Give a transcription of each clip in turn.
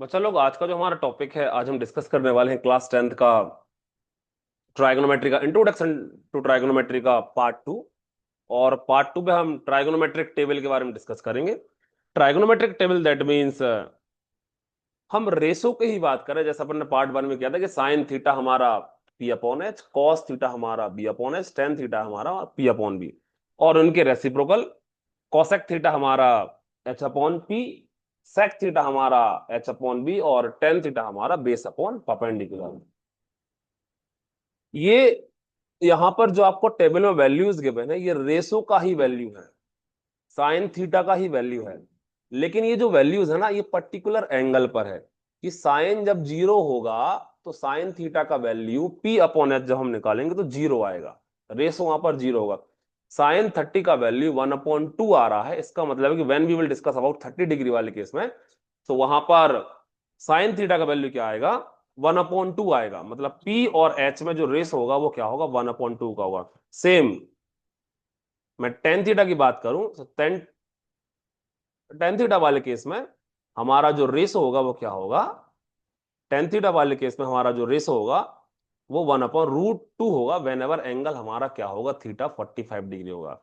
बच्चा लोग, आज का जो हमारा टॉपिक है, आज हम डिस्कस करने वाले हैं क्लास 10th का ट्राइगोनोमेट्री का इंट्रोडक्शन टू ट्राइगोनोमेट्री का पार्ट 2। और पार्ट 2 में हम ट्राइगोनोमेट्रिक टेबल के बारे में डिस्कस करेंगे। ट्राइगोनोमेट्रिक टेबल दैट मींस हम रेशो की ही बात करें, जैसे अपन ने पार्ट 1 में किया था कि साइन थीटा हमारा P upon H, cos theta हमारा B upon H, tan theta हमारा पी अपॉन बी, और उनके रेसिप्रोकल कॉसेक थीटा हमारा H upon P, sec theta हमारा एच अपॉन बी, और टेन थीटा हमारा बेस अपॉन परपेंडिकुलर। ये यहां पर जो आपको टेबल में वैल्यूज गिवन है, ये रेशो का ही वैल्यू है, साइन थीटा का ही वैल्यू है। लेकिन ये जो वैल्यूज है ना, ये पर्टिकुलर एंगल पर है कि साइन जब जीरो होगा तो साइन थीटा का वैल्यू पी अपॉन एच जब हम निकालेंगे तो जीरो आएगा, रेशो वहां पर जीरो होगा। साइन 30 का वैल्यू 1/2 आ रहा है, इसका मतलब है कि when we will discuss about 30 degree वाले केस में, तो वहां पर साइन थीटा का वैल्यू क्या आएगा, 1/2 आएगा। मतलब पी और एच में जो रेस होगा वो क्या होगा, 1/2 का होगा। सेम मैं टेन थीटा की बात करूं तो टेन टेन थीटा वाले केस में हमारा जो रेस होगा वो क्या होगा, टेन थीटा वाले केस में हमारा जो रेस होगा वो 1/√2 होगा, वेन एवर एंगल हमारा क्या होगा, थीटा 45 डिग्री होगा।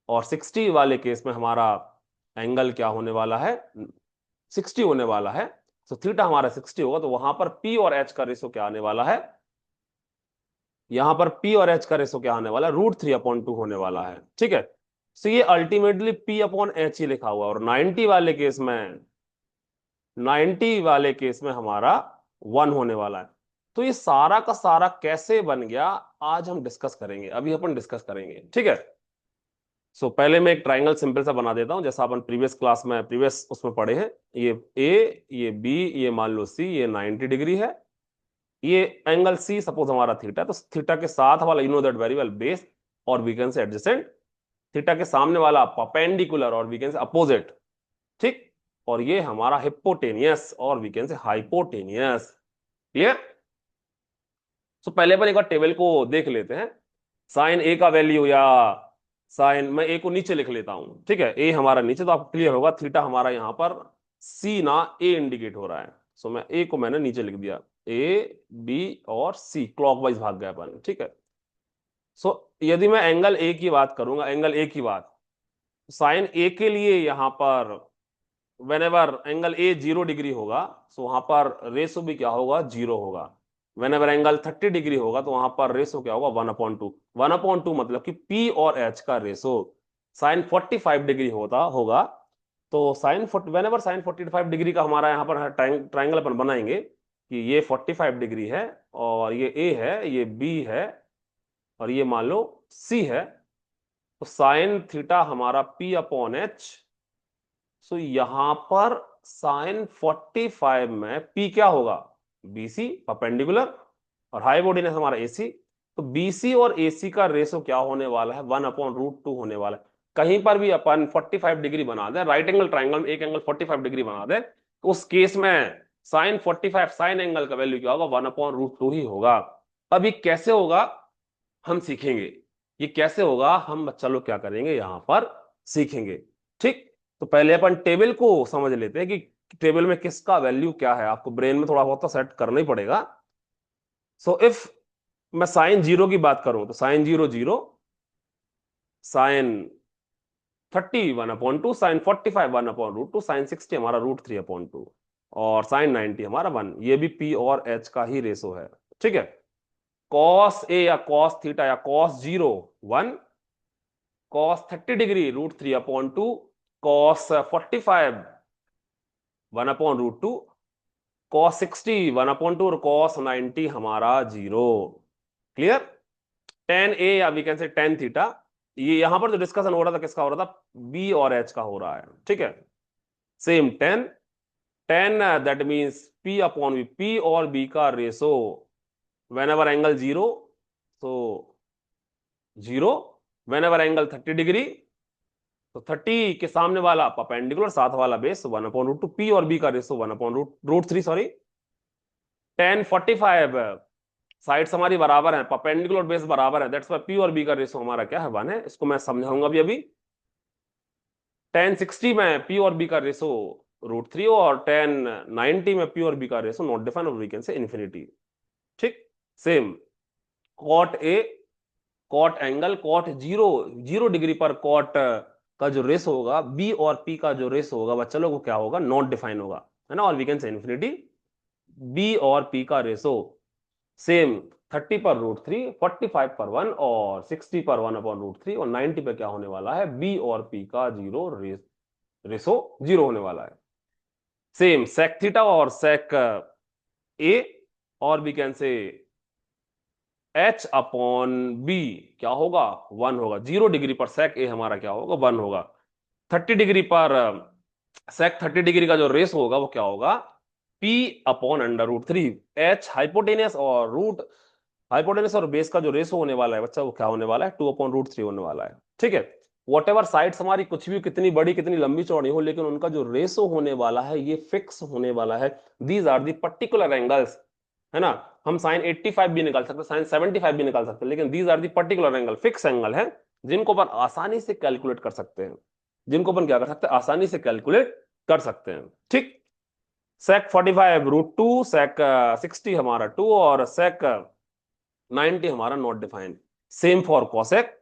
और 60 वाले केस में हमारा एंगल क्या होने वाला है, 60 होने वाला है। तो थीटा हमारा 60 होगा, तो वहां पर पी और एच का रेशो क्या आने वाला है, यहां पर पी और एच का रेशो क्या आने वाला है, √3/2 होने वाला है। ठीक है, तो ये अल्टीमेटली पी अपॉन एच ही लिखा हुआ है। और 90 वाले केस में हमारा 1 होने वाला है। तो ये सारा का सारा कैसे बन गया, आज हम डिस्कस करेंगे, अभी अपन डिस्कस करेंगे। ठीक है, पहले मैं एक ट्राइंगल सिंपल सा बना देता हूं, जैसा अपन प्रीवियस क्लास में प्रीवियस उसमें पढ़े हैं। ये ए, ये बी, ये मान लो सी, ये 90 डिग्री है। ये एंगल सी सपोज हमारा थीटा, तो थीटा के साथ वाला you know that very well base, और वी कैन से एडजेसेंट। थीटा के सामने वाला परपेंडिकुलर, और वी कैन से अपोजिट। ठीक, और ये हमारा हिपोटेनियस, और we can say hypotenuse. Clear. पहले अपन एक बार टेबल को देख लेते हैं। साइन ए का वैल्यू, या साइन, मैं ए को नीचे लिख लेता हूं। ठीक है, ए हमारा नीचे, तो आपको क्लियर होगा थीटा हमारा यहां पर सी ना ए इंडिकेट हो रहा है। मैं ए को मैंने नीचे लिख दिया, ए बी और सी क्लॉकवाइज भाग गया अपन। ठीक है, यदि मैं एंगल ए की बात करूंगा, एंगल ए की बात, साइन ए के लिए यहां पर when ever angle A 0 degree होगा, वहां पर रेसो भी क्या होगा, जीरो होगा। वेन एवर एंगल 30 डिग्री होगा तो वहां पर रेसो क्या होगा, 1/2। 1/2 मतलब कि पी और एच का रेसो। साइन 45 डिग्री होता होगा, तो sine whenever sine 45 degree का हमारा यहाँ पर ट्राइंगल अपन बनाएंगे कि ये 45 डिग्री है, और ये ए है, ये बी है, और ये मान लो सी है। तो साइन थीटा हमारा पी अपॉन एच। यहां पर साइन 45 में पी क्या होगा, बीसी परपेंडिकुलर, और हाइपोटेन्यूस हमारा एसी। तो बीसी और एसी का रेशो क्या होने वाला है, 1/√2 होने वाला है। कहीं पर भी अपन 45 डिग्री बना दें, राइट एंगल ट्राइंगल में एक एंगल 45 डिग्री बना दें, तो उस केस में साइन 45 साइन एंगल का वैल्यू क्या होगा, 1/√2 ही होगा। अब ये कैसे होगा हम सीखेंगे, ये कैसे होगा हम बच्चा लोग क्या करेंगे यहां पर सीखेंगे। ठीक, तो पहले अपन टेबल को समझ लेते हैं कि टेबल में किसका वैल्यू क्या है, आपको ब्रेन में थोड़ा बहुत तो सेट करना ही पड़ेगा। इफ मैं साइन जीरो की बात करूं, तो sine zero zero, sine 30 1/2, sine 45 1/√2, sine 60 हमारा √3/2, और साइन 90 हमारा 1। ये भी पी और एच का ही रेशो है। ठीक है, कॉस ए या कॉस थीटा या cos zero 1, cos 30 degree √3/2, cos 45 1/√2, cos 60 1/2, और कॉस 90 हमारा जीरो। क्लियर। टेन ए या we can say tan theta, ये यहां पर जो डिस्कशन हो रहा था किसका हो रहा था, बी और एच का हो रहा है। ठीक है, same tan, tan that means P upon B, P और बी का ratio whenever angle zero, तो zero, whenever angle 30 degree, तो 30 के सामने वाला परपेंडिकुलर, साथ वाला बेस 1/√2, पी और बी का रेशो 1/√3, सॉरी। टेन 45 साइड्स हमारी बराबर है, परपेंडिकुलर बेस बराबर है, दैट्स वाई पी और बी का रेशो हमारा क्या है, 1 है। इसको मैं समझाऊंगा भी अभी। टेन 60 में पी और बी का रेशो √3 और tan 90 में P और B का रेशो नॉट डिफाइन और वी कैन से इन्फिनिटी। ठीक, same cot A, cot angle cot 0 degree पर कॉट का जो रेशो होगा बी और पी का जो रेशो होगा बच्चा लोग वो क्या होगा, नॉट डिफाइन होगा, है ना, और we can say infinity. B और पी का रेशो सेम 30 पर √3, 45 पर 1 और 60 पर 1/√3 और 90 पे क्या होने वाला है, बी और पी का रेशो 0 होने वाला है। सेम sec थीटा और sec ए और वी कैन से H/B क्या होगा, 1 होगा। 0 डिग्री पर sec ए हमारा क्या होगा, 1 होगा। 30 डिग्री पर sec 30 डिग्री का जो रेशो होगा वो क्या होगा, P/√3। H हाइपोटेनियस और हाइपोटेनस और बेस का जो रेशो होने वाला है बच्चा वो क्या होने वाला है, 2/√3 होने वाला है। ठीक है, वॉट एवर साइड्स हमारी कुछ भी कितनी बड़ी कितनी लंबी चौड़ी हो, लेकिन उनका जो रेशो होने वाला है ये फिक्स होने वाला है। These are the particular angles, है ना। हम साइन 85 भी निकाल सकते, साइन 75 भी निकाल सकते, लेकिन these are the particular angle, fix angle है, जिनको अपन आसानी से कैलकुलेट कर सकते हैं, जिनको अपन क्या कर सकते हैं, आसानी से कैलकुलेट कर सकते हैं। ठीक, sec 45 √2, sec 60 हमारा 2 और sec 90 हमारा not defined. Same for cosec,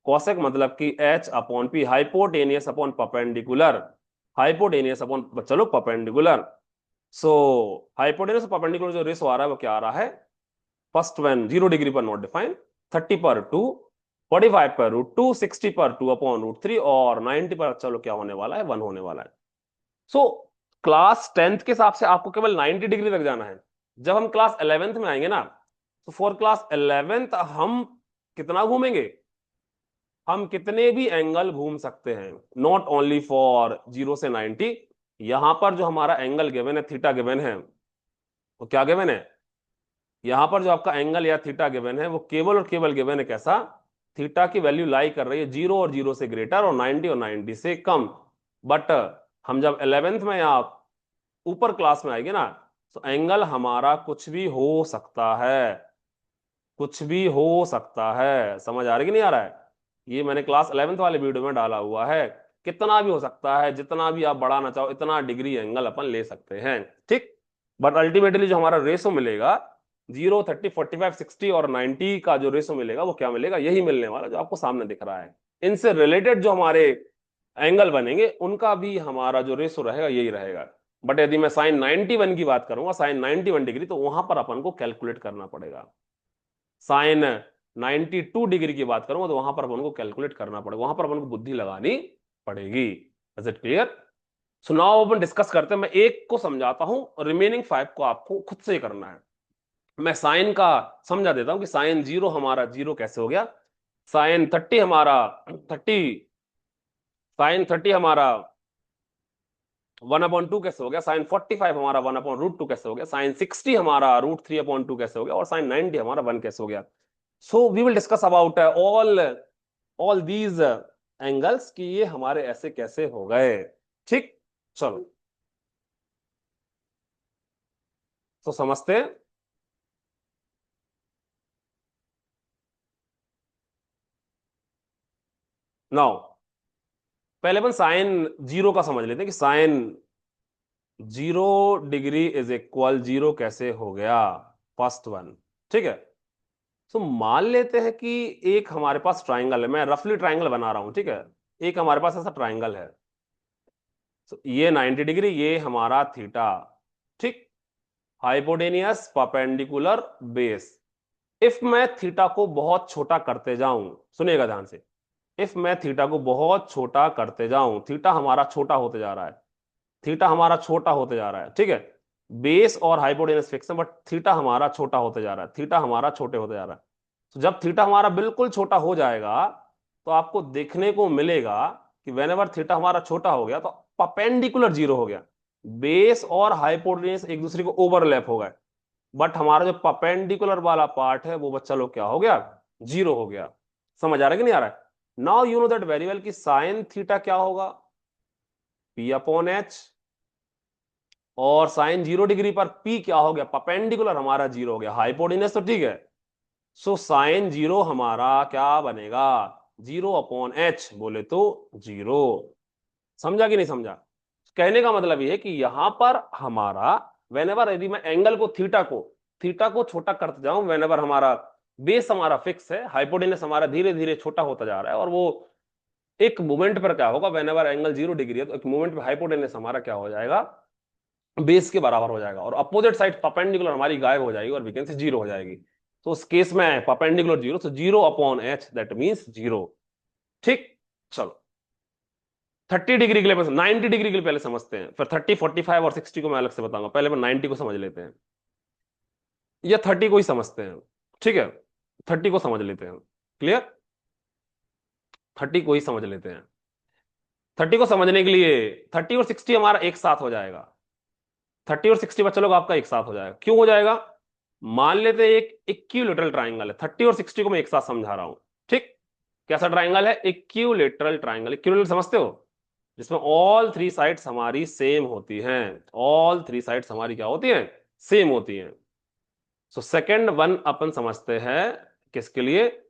cosec मतलब कि H/P hypotenuse upon perpendicular, hypotenuse upon चलो परपेंडिकुलर। सो हाइपोटेनियस परपेंडिकुलर जो रेशो आ रहा है वो क्या आ रहा है, फर्स्ट वन 0 डिग्री पर नॉट डिफाइंड, 30 पर 2, 45 पर √2, 60 पर 2/√3 और 90 पर चलो क्या होने वाला है, 1 होने वाला है। सो क्लास 10th के हिसाब से आपको केवल 90 डिग्री तक जाना है। जब हम क्लास 11th में आएंगे ना, तो फॉर क्लास 11th हम कितना घूमेंगे, हम कितने भी एंगल घूम सकते हैं, नॉट ओनली फॉर 0 से 90। यहां पर जो हमारा एंगल गिवन है, थीटा गिवन है, वो क्या गिवन है, यहां पर जो आपका एंगल या थीटा गिवन है वो केवल और केवल गिवन है कैसा, थीटा की वैल्यू लाई कर रही है 0 और 0 से ग्रेटर और 90 और 90 से कम। बट हम जब 11th में या ऊपर क्लास में आएंगे ना, तो एंगल हमारा कुछ भी हो सकता है, कुछ भी हो सकता है। समझ आ रही कि नहीं आ रहा है, ये मैंने क्लास 11th वाले वीडियो में डाला हुआ है। कितना भी हो सकता है, जितना भी आप बढ़ाना चाहो इतना डिग्री एंगल अपन ले सकते हैं। ठीक, बट अल्टीमेटली जो हमारा रेशो मिलेगा 0, 30, 45, 60 और 90 का जो रेशो मिलेगा वो क्या मिलेगा, यही मिलने वाला जो आपको सामने दिख रहा है। इनसे रिलेटेड जो हमारे एंगल बनेंगे उनका भी हमारा जो रेशो रहेगा यही रहेगा। बट यदि मैं साइन 91 की बात करूंगा, साइन 91 डिग्री, तो वहां पर अपन को कैलकुलेट करना पड़ेगा। साइन 92 डिग्री की बात करूंगा तो वहां पर अपन को कैलकुलेट करना पड़ेगा, वहां पर अपन को बुद्धि लगानी पड़ेगी। Is it clear? So now upon discuss करते हैं। मैं एक को समझाता हूं, रिमेनिंग 5 को आपको खुद से करना है। मैं साइन का समझा देता हूं कि साइन 0 हमारा 0 कैसे हो गया, साइन 30 हमारा 30, साइन 30 हमारा 1/2 कैसे हो गया, साइन 45 हमारा 1/√2 कैसे हो गया, साइन 60 हमारा √3/2 कैसे हो गया और साइन 90 हमारा 1 कैसे हो गया। So we will discuss about all these angles कि ये हमारे ऐसे कैसे हो गए। ठीक, चलो तो समझते हैं। नाउ पहले अपन साइन 0 का समझ लेते हैं कि साइन 0 डिग्री इज इक्वल 0 कैसे हो गया, फर्स्ट वन। ठीक है, तो मान लेते हैं कि एक हमारे पास ट्राइंगल है, मैं रफली ट्राइंगल बना रहा हूं, ठीक है, एक हमारे पास ऐसा ट्राइंगल है। तो ये 90 डिग्री, ये हमारा थीटा। ठीक, हाइपोटेनियस परपेंडिकुलर बेस। इफ मैं थीटा को बहुत छोटा करते जाऊं, सुनिएगा ध्यान से, इफ मैं थीटा को बहुत छोटा करते जाऊं, थीटा हमारा छोटा होते जा रहा है, थीटा हमारा छोटा होते जा रहा है, ठीक है, बेस और हाइपोटेनस फिक्स है, बट थीटा हमारा छोटा होते जा रहा है, थीटा हमारा छोटे होते जा रहा है। तो जब थीटा हमारा बिल्कुल छोटा हो जाएगा तो आपको देखने को मिलेगा कि वेनेवर थीटा हमारा छोटा हो गया तो परपेंडिकुलर 0 हो गया, बेस और हाइपोटेनस एक दूसरे को ओवरलैप हो गए, बट हमारा जो परपेंडिकुलर वाला पार्ट है वो बच्चा लोग क्या हो गया, 0 हो गया। समझ आ रहा है कि नहीं आ रहा है? Now you know that very well कि साइन थीटा क्या होगा, P/H, और साइन 0 डिग्री पर P क्या हो गया, परपेंडिकुलर हमारा 0 हो गया, हाइपोटेनस तो ठीक है। सो साइन 0 हमारा क्या बनेगा, 0/H बोले तो 0। समझा कि नहीं समझा? कहने का मतलब ये है कि यहां पर हमारा वेनेवर, यदि मैं एंगल को थीटा को छोटा करते जाऊं, वेनेवर हमारा बेस हमारा फिक्स है, हाइपोटेनस हमारा धीरे धीरे छोटा होता जा रहा है, और वो एक मोमेंट पर क्या होगा, वेनेवर एंगल 0 डिग्री है तो एक मोमेंट पर हाइपोटेनस हमारा क्या हो जाएगा, बेस के बराबर हो जाएगा, और अपोजिट साइड परपेंडिकुलर हमारी गायब हो जाएगी और वैकेंसी 0 हो जाएगी। तो उस केस में परपेंडिकुलर 0, तो 0/h, दैट मीन्स 0। ठीक, चलो 30 डिग्री के लिए 90 डिग्री के लिए पहले समझते हैं, फिर 30, 45 और 60 को मैं अलग से बताऊंगा, पहले मैं 90 को समझ लेते हैं, या 30 को ही समझते हैं। ठीक है, 30 को समझ लेते हैं। क्लियर, 30 को ही समझ लेते हैं। 30 को समझने के लिए 30 और 60 हमारा एक साथ हो जाएगा, 30 और 60 बच्चा लोग आपका एक साथ हो जाएगा। क्यों हो जाएगा, मान लेते हैं एक इक्विलेटरल ट्राइंगल है, 30 और 60 को मैं एक साथ समझा रहा हूं। ठीक, कैसा ट्राइंगल है, इक्विलेटरल ट्राइंगल। इक्विलेटरल समझते हो, जिसमें ऑल थ्री साइड्स हमारी सेम होती हैं, ऑल थ्री साइड्स हमारी क्या होती हैं, सेम होती हैं। सो सेकंड वन अपन समझते हैं किसके लिए,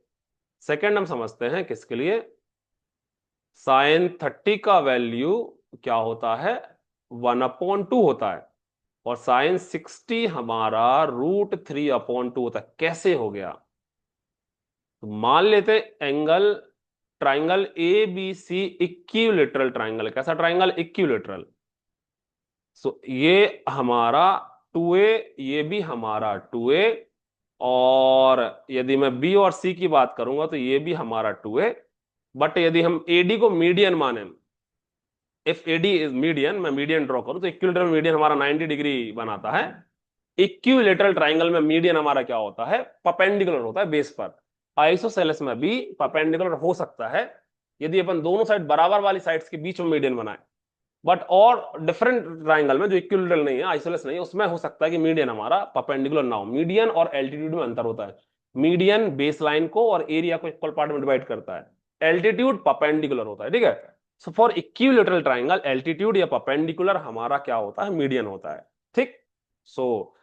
सेकंड हम समझते हैं किसके लिए, sin 30 का वैल्यू क्या होता है, 1/2 होता है, और sin 60 हमारा √3/2 होता है। कैसे हो गया, तो मान लेते angle, triangle A B C equilateral triangle. कैसा ट्राइंगल, इक्विलेटरल। सो ये हमारा 2a, ये भी हमारा 2a, और यदि मैं बी और सी की बात करूंगा तो ये भी हमारा 2a। बट यदि हम एडी को मीडियन माने, इफ एडी इज मीडियन, मैं मीडियन ड्रॉ करूं तो इक्विलेटरल मीडियन हमारा 90 डिग्री बनाता है। इक्विलेटरल ट्राइंगल में मीडियन हमारा क्या होता है, परपेंडिकुलर होता है बेस पर। आइसोसेलेस में भी परपेंडिकुलर हो सकता है यदि अपन दोनों साइड बराबर वाली साइड्स के बीच में मीडियन बनाए। बट और डिफरेंट ट्राइंगल में जो इक्विलेटरल नहीं है, आइसोलेस नहीं है, उसमें हो सकता है कि मीडियन हमारा परपेंडिकुलर ना हो। मीडियन और एल्टीट्यूड में अंतर होता है। मीडियन बेस लाइन को और एरिया को इक्वल पार्ट में डिवाइड करता है, एल्टीट्यूड परपेंडिकुलर होता है। ठीक है, so for equilateral triangle altitude या परपेंडिकुलर हमारा क्या होता है, मीडियन होता है। ठीक, सो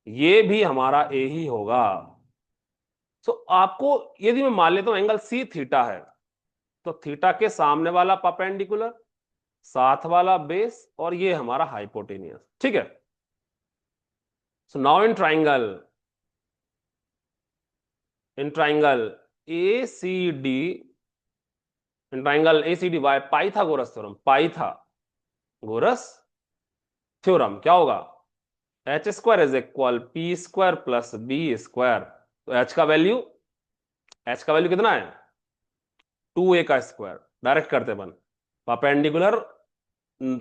ये भी हमारा ए ही होगा। सो आपको यदि मैं मान लेता हूं एंगल सी थीटा है, तो थीटा के सामने वाला परपेंडिकुलर, साथ वाला बेस, और ये हमारा हाइपोटेनियस। ठीक है, so now in triangle A C D, in triangle A C D by Pythagoras theorem, Pythagoras theorem क्या होगा, h² is equal p² plus b²। तो h का वैल्यू कितना है, 2a का स्क्वायर। डायरेक्ट करते अपन, परपेंडिकुलर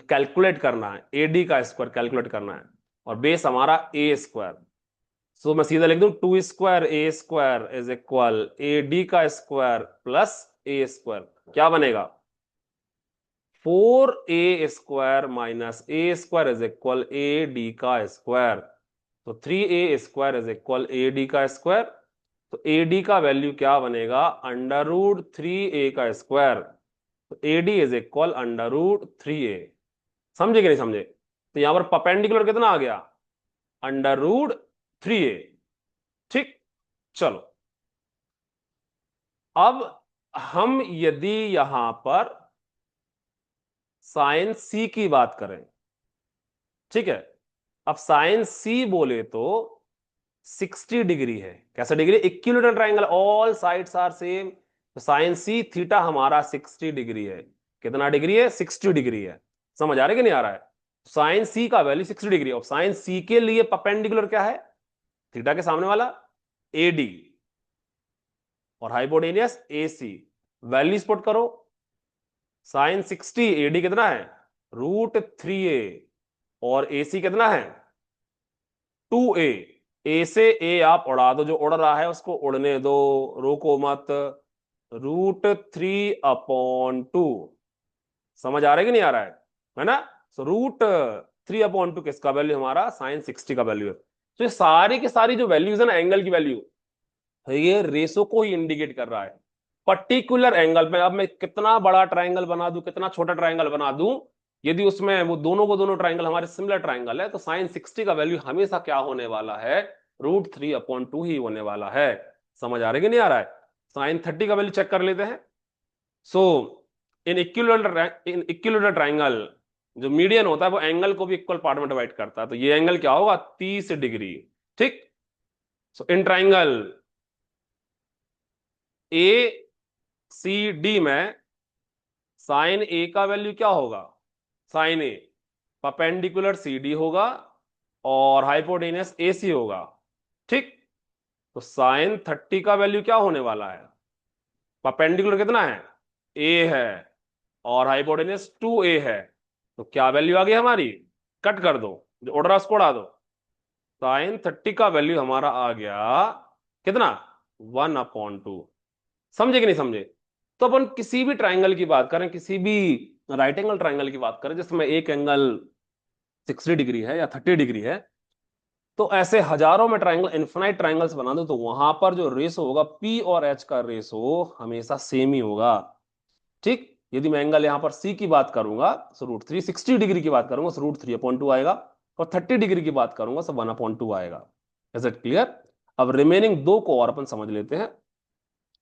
कैलकुलेट करना है, एडी का स्क्वायर कैलकुलेट करना है, और बेस हमारा a²। सो मैं सीधा लिख दूं 2² a² इज इक्वल एडी का स्क्वायर प्लस a²। क्या बनेगा, 4a² minus a² is equal AD का स्क्वायर। तो 3a² इज इक्वल एडी का स्क्वायर। तो एडी का वैल्यू क्या बनेगा, √3a का स्क्वायर। तो एडी इज इक्वल √3a। समझे कि नहीं समझे, तो यहां पर परपेंडिकुलर कितना आ गया, √3a। ठीक, चलो अब हम यदि यहां पर साइन सी की बात करें, ठीक है, अब साइन सी बोले तो 60 डिग्री है। कैसा degree, equilateral triangle, all sides are same, तो साइन सी थीटा हमारा 60 डिग्री है। कितना डिग्री है, 60 डिग्री है। समझ आ रहा है कि नहीं आ रहा है, साइन सी का वैल्यू 60 डिग्री। और साइन सी के लिए परपेंडिकुलर क्या है, थीटा के सामने वाला एडी, और हाइपोटेनियस एसी। वैल्यूज पुट करो, साइन 60 एडी कितना है, √3a, और एसी कितना है, 2a। ए से ए आप उड़ा दो, जो उड़ रहा है उसको उड़ने दो, रोको मत। √3/2। समझ आ रहा है कि नहीं आ रहा है ना। सो √3/2 किसका वैल्यू, हमारा साइन 60 का वैल्यू है। तो ये सारी की सारी जो वैल्यूज है ना एंगल की वैल्यू, ये रेशो को ही इंडिकेट कर रहा है। पर्टिकुलर एंगल में अब मैं कितना बड़ा ट्राइंगल बना दूं, कितना छोटा ट्राइंगल बना दूं, यदि उसमें वो दोनों को दोनों ट्राइंगल हमारे सिमिलर ट्राइंगल है, तो साइन 60 का वैल्यू हमेशा क्या होने वाला है, √3/2 ही होने वाला है। समझ आ रहा है कि नहीं आ रहा है। साइन 30 का वैल्यू चेक कर लेते हैं। सो इन इक्विलेटरल ट्राइंगल जो मीडियन होता है वो एंगल को भी इक्वल पार्ट में डिवाइड करता है, तो ये एंगल क्या होगा, 30 डिग्री। ठीक। So in triangle A C D में साइन ए का वैल्यू क्या होगा, sine A perpendicular C D होगा और हाइपोटेनस ए सी होगा। ठीक। तो साइन 30 का वैल्यू क्या होने वाला है, परपेंडिकुलर कितना है, ए है, और हाइपोटेनस 2a है। तो क्या वैल्यू आ गई हमारी, कट कर दो, जो ऑर्डर उसको उड़ा दो। साइन 30 का वैल्यू हमारा आ गया कितना, 1/2। समझे कि नहीं समझे। तो अपन किसी भी ट्राइंगल की बात करें, किसी भी राइट एंगल ट्राइंगल की बात करें जिसमें एक एंगल 60 डिग्री है या 30 डिग्री है, तो ऐसे हजारों में ट्राइंगल, इन्फिनाइट ट्राइंगल्स बना दो, तो वहां पर जो रेशो होगा पी और एच का रेशो हमेशा सेम ही होगा। ठीक। यदि मैं एंगल यहां पर सी की बात करूंगा तो √3, 60 डिग्री की बात करूंगा तो √3/2 आएगा, और 30 डिग्री की बात करूंगा तो 1/2 आएगा। Is it clear. अब रिमेनिंग दो को और अपन समझ लेते हैं।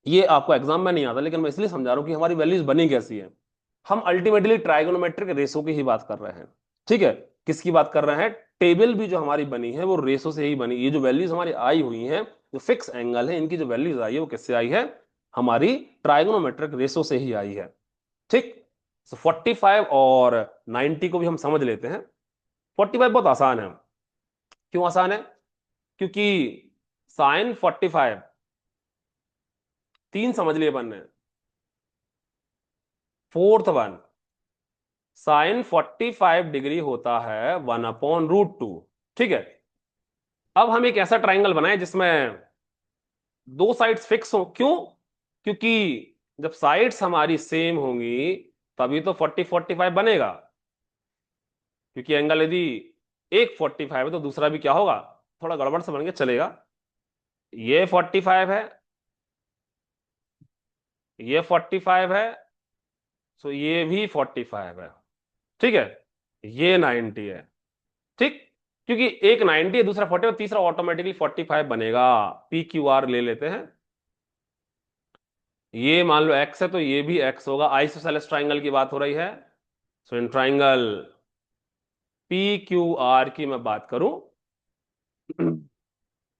ये आपको एग्जाम में नहीं आता, लेकिन मैं इसलिए समझा रहा हूं कि हमारी वैल्यूज बनी कैसी है। हम अल्टीमेटली ट्राइगोनोमेट्रिक रेशो की ही बात कर रहे हैं। ठीक है। किसकी बात कर रहे हैं, टेबल भी जो हमारी बनी है वो रेशो से ही बनी। ये जो वैल्यूज हमारी आई हुई हैं, जो फिक्स एंगल है, इनकी जो वैल्यूज आई है वो किससे आई है, हमारी ट्राइगोनोमेट्रिक रेशो से ही आई है। ठीक। तो 45 और 90 को भी हम समझ लेते हैं। 45 बहुत आसान है। क्यों आसान है, क्योंकि साइन 45 तीन समझ लिए बनने, फोर्थ वन, साइन 45 डिग्री होता है 1/√2। ठीक है। अब हम एक ऐसा ट्राइंगल बनाए जिसमें दो साइड्स फिक्स हो। क्यों, क्योंकि जब साइड्स हमारी सेम होंगी तभी तो 40-45 बनेगा। क्योंकि एंगल यदि एक 45 है तो दूसरा भी क्या होगा, थोड़ा गड़बड़ से बन के चलेगा। ये 45 है, ये 45 है, सो ये भी 45 है। ठीक है। ये 90 है। ठीक। क्योंकि एक 90 है, दूसरा 40 है, तीसरा ऑटोमेटिकली 45 बनेगा। पी क्यू आर ले लेते हैं। ये मान लो एक्स है तो ये भी एक्स होगा। आइसोसेलेस ट्राइंगल की बात हो रही है। So in triangle P Q R की मैं बात करूं,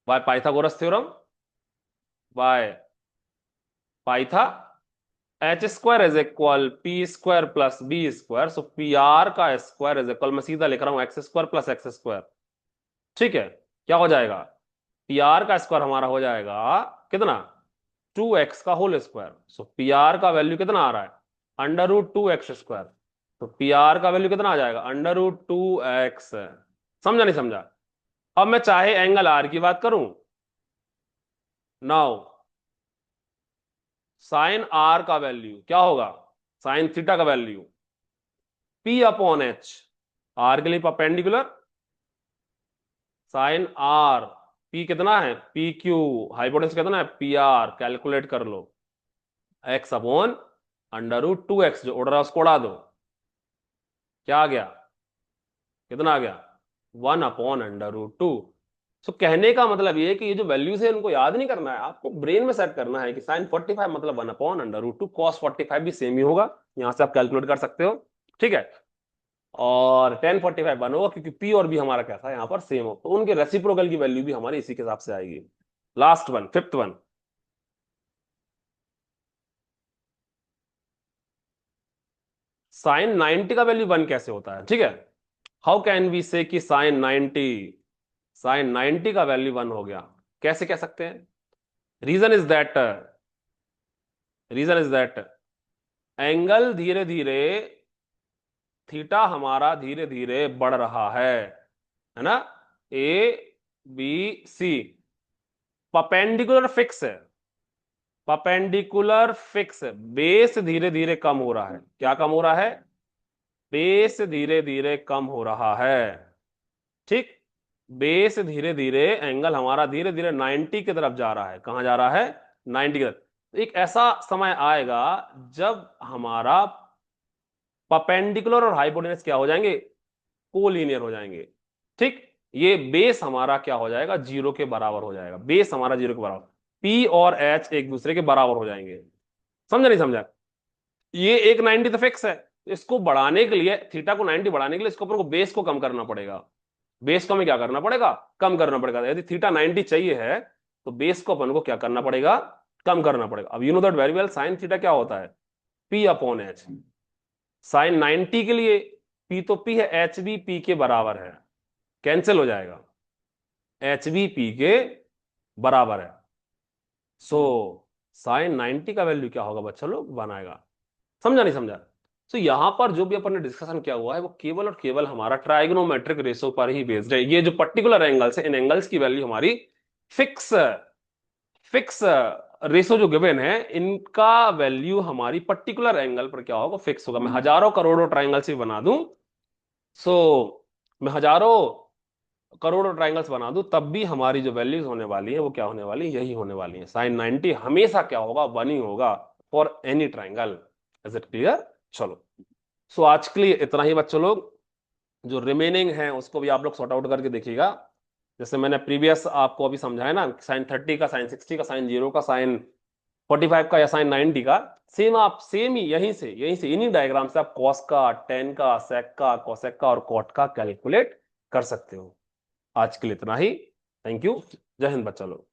by Pythagoras theorem, by Pytha, h² is equal p² plus b²। So P R का स्क्वायर इज इक्वल, मैं सीधा लिख रहा हूं x² प्लस x²। ठीक है। क्या हो जाएगा, पी आर का स्क्वायर हमारा हो जाएगा कितना, 2x का होल स्क्वायर। सो पी आर का वैल्यू कितना आ रहा है, √2x²। तो पी आर का वैल्यू कितना आ जाएगा, √2x। समझा नहीं समझा। अब मैं चाहे एंगल आर की बात करूं, नाउ साइन आर का वैल्यू क्या होगा, साइन थीटा का वैल्यू P/H, आर के लिए परपेंडिकुलर, साइन आर, P कितना है, PQ, हाइपोटेन्यूस कितना है, PR, कैलकुलेट कर लो, x/√2x, जो उड़ रहा है उसको उड़ा दो। क्या आ गया, कितना आ गया, 1/√2। सो कहने का मतलब ये है कि ये जो वैल्यूज है इनको याद नहीं करना है, आपको ब्रेन में सेट करना है कि साइन 45 मतलब 1/√2, कॉस 45 भी सेम ही होगा, यहां से आप कैलकुलेट कर सकते हो। ठीक है। और 1045 वन होगा, क्योंकि पी और बी हमारा कैसा है, यहां पर सेम हो, तो उनके रेसिप्रोकल की वैल्यू भी हमारी इसी के हिसाब से आएगी। Last one, fifth one, sine 90 का वैल्यू 1 कैसे होता है। ठीक है। हाउ कैन वी से कि साइन 90 का वैल्यू 1 हो गया, कैसे कह सकते हैं। Reason is that, reason is that angle धीरे धीरे, थीटा हमारा धीरे धीरे बढ़ रहा है ना। A B C perpendicular fix है, परपेंडिकुलर फिक्स, बेस धीरे धीरे कम हो रहा है। क्या कम हो रहा है, बेस धीरे धीरे कम हो रहा है। ठीक। बेस धीरे धीरे, एंगल हमारा धीरे धीरे 90 की तरफ जा रहा है। कहां जा रहा है, 90 की तरफ। तो एक ऐसा समय आएगा जब हमारा परपेंडिकुलर और हाइपोटेनस क्या हो जाएंगे, कोलीनियर हो जाएंगे। ठीक। ये बेस हमारा क्या हो जाएगा, जीरो के बराबर हो जाएगा। बेस हमारा जीरो के बराबर, पी और एच एक दूसरे के बराबर हो जाएंगे। समझा नहीं समझा। ये एक 90 तो फिक्स है, इसको बढ़ाने के लिए, थीटा को 90 बढ़ाने के लिए इसको अपन को बेस को कम करना पड़ेगा। बेस को हमें क्या करना पड़ेगा, कम करना पड़ेगा। यदि थीटा 90 चाहिए है तो बेस को अपन को क्या करना पड़ेगा, कम करना पड़ेगा। अब you know that very well, sine theta क्या होता है, पी अपॉन एच। साइन 90 के लिए पी तो पी है, एच भी पी के बराबर है, कैंसिल हो जाएगा, एच भी पी के बराबर है। सो साइन 90 का वैल्यू क्या होगा बच्चा लोग, बनाएगा। समझा नहीं समझा? तो यहां पर जो भी अपन ने डिस्कशन किया हुआ है वो केवल और केवल हमारा ट्राइगोनोमेट्रिक रेशो पर ही बेस्ड है। ये जो पर्टिकुलर एंगल्स है, इन एंगल्स की वैल्यू हमारी फिक्स फिक्स रेशो जो गिवन है, इनका वैल्यू हमारी पर्टिकुलर एंगल पर क्या होगा, फिक्स होगा। मैं हजारों करोड़ों ट्राइंगल्स भी बना दूं, सो मैं हजारों करोड़ों ट्राइंगल्स बना दूं, तब भी हमारी जो वैल्यूज होने वाली है वो क्या होने वाली है, यही होने वाली है। साइन 90 हमेशा क्या होगा, 1 ही होगा for any triangle. Is it clear? चलो, सो आज के लिए इतना ही बच्चों लोग। जो रिमेनिंग है उसको भी आप लोग सॉर्ट आउट करके देखिएगा। जैसे मैंने प्रीवियस आपको अभी समझाया ना, साइन 30 का, साइन 60 का, साइन 0 का, साइन 45 का या साइन 90 का, सेम आप सेम ही यहीं से इन्हीं डायग्राम से आप कॉस का, टेन का, सेक का, कोसेक का और कॉट का कैलकुलेट कर सकते हो। आज के लिए इतना ही। Thank you. जय हिंद बच्चा लोग।